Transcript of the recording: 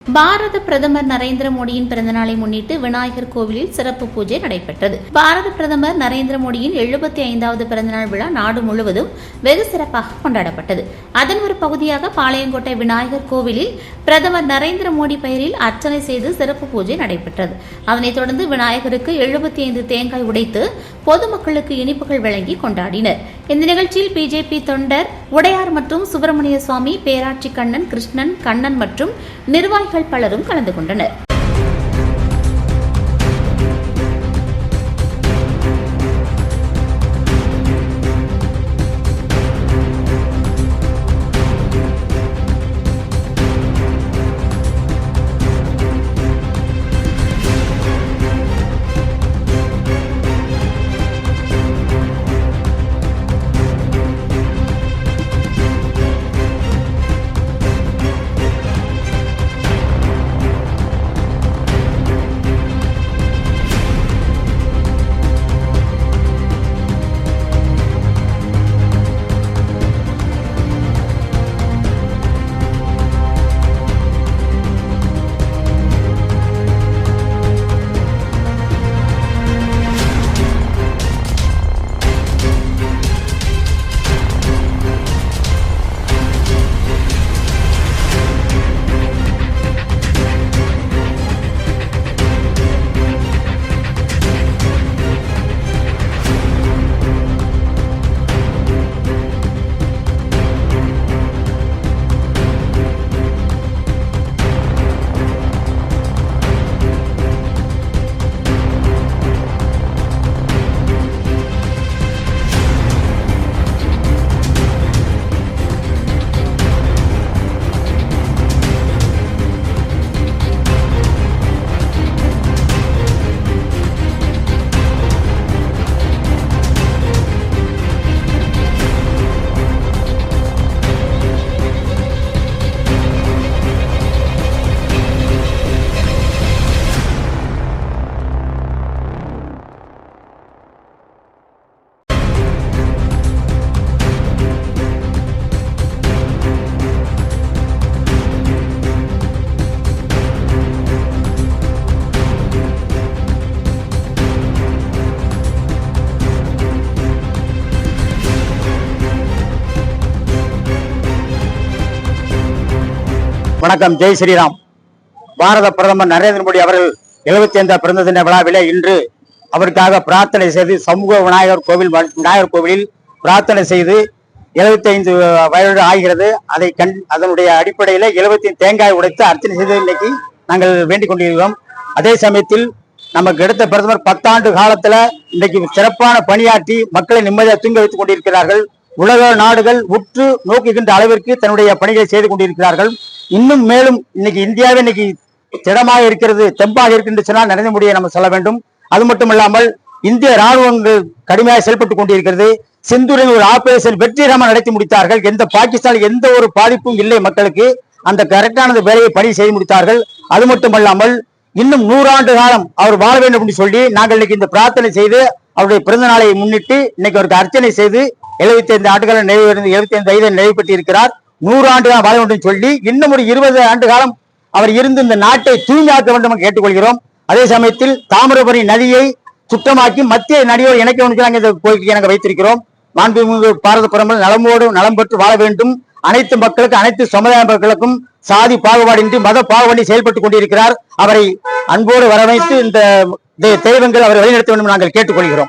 பாரத பிரதமர் நரேந்திர மோடியின் பிறந்தநாளை முன்னிட்டு விநாயகர் கோவிலில் சிறப்பு பூஜை நடைபெற்றது. பாரத பிரதமர் நரேந்திர மோடியின் 75வது பிறந்தநாள் விழா நாடு முழுவதும் வெகு சிறப்பாக கொண்டாடப்பட்டது. அதன் ஒரு பகுதியாக பாளையங்கோட்டை விநாயகர் கோவிலில் பிரதமர் நரேந்திர மோடி பெயரில் அர்ச்சனை செய்து சிறப்பு பூஜை நடைபெற்றது. அதனைத் தொடர்ந்து விநாயகருக்கு 75 தேங்காய் உடைத்து பொதுமக்களுக்கு இனிப்புகள் வழங்கி கொண்டாடினர். இந்த நிகழ்ச்சியில் பிஜேபி தொண்டர் உடையார் மற்றும் சுப்பிரமணிய சுவாமி, பேராட்சி கண்ணன், கிருஷ்ணன், கண்ணன் மற்றும் நிர்வாகிகள் பலரும் கலந்து கொண்டனர். வணக்கம். ஜெய் ஸ்ரீராம். பாரத பிரதமர் நரேந்திர மோடி அவர்கள் 75 பிறந்த தின விழாவிலே இன்று அவருக்காக பிரார்த்தனை செய்து சமூக விநாயகர் கோவிலில் பிரார்த்தனை செய்து 75 வயது ஆகிறது. அதனுடைய அடிப்படையில் 75 தேங்காய் உடைத்து அர்ச்சனை செய்து இன்னைக்கு நாங்கள் வேண்டிக் கொண்டிருக்கிறோம். அதே சமயத்தில் நமக்கு எடுத்த பிரதமர் 10 ஆண்டு காலத்துல இன்னைக்கு சிறப்பான பணியாற்றி மக்களை நிம்மதியாக தூங்க வைத்துக் கொண்டிருக்கிறார்கள். உலக நாடுகள் உற்று நோக்குகின்ற அளவிற்கு தன்னுடைய பணிகளை செய்து கொண்டிருக்கிறார்கள். இன்னும் மேலும் இன்னைக்கு இந்தியாவே இன்னைக்கு திடமாக இருக்கிறது, தெம்பாக இருக்கின்ற சொன்னால் நரேந்திர மோடியை நம்ம சொல்ல வேண்டும். அது மட்டுமல்லாமல் இந்திய ராணுவங்கள் கடுமையாக செயல்பட்டுக் கொண்டிருக்கிறது. சிந்தூரில் ஒரு ஆபரேஷன் வெற்றிகரமாக நடத்தி முடித்தார்கள். பாகிஸ்தானில் எந்த ஒரு பாதிப்பும் இல்லை மக்களுக்கு. அந்த கரெக்டான வேலையை பணி செய்து முடித்தார்கள். அது மட்டுமல்லாமல் இன்னும் 100 ஆண்டு காலம் அவர் வாழ வேண்டும் என்று சொல்லி நாங்கள் இன்னைக்கு இந்த பிரார்த்தனை செய்து அவருடைய பிறந்த நாளை முன்னிட்டு இன்னைக்கு அவருக்கு அர்ச்சனை செய்து 75 ஆண்டுகள் 75 வயதை நிறைவு பெற்றிருக்கிறார். 100 ஆண்டுகள் வாழ வேண்டும் சொல்லி இன்னும் ஒரு 20 ஆண்டு காலம் அவர் இருந்து இந்த நாட்டை தூய்மையாக்க வேண்டும் என்று கேட்டுக்கொள்கிறோம். அதே சமயத்தில் தாமிரபரணி நதியை சுத்தமாக்கி மத்திய நதியோடு இணைக்க வேண்டும் இந்த கோரிக்கையை நாங்கள் வைத்திருக்கிறோம். மாண்புமிகு பாரத பிரதமர் நலமோடு நலம் பெற்று வாழ வேண்டும். அனைத்து மக்களுக்கும், அனைத்து சமுதாய மக்களுக்கும் சாதி பாகுபாடின்றி மத பாகுபாடி செயல்பட்டுக் கொண்டிருக்கிறார். அவரை அன்போடு வரவைத்து இந்த தெய்வங்கள் அவரை வழிநடத்த வேண்டும் நாங்கள் கேட்டுக்கொள்கிறோம்.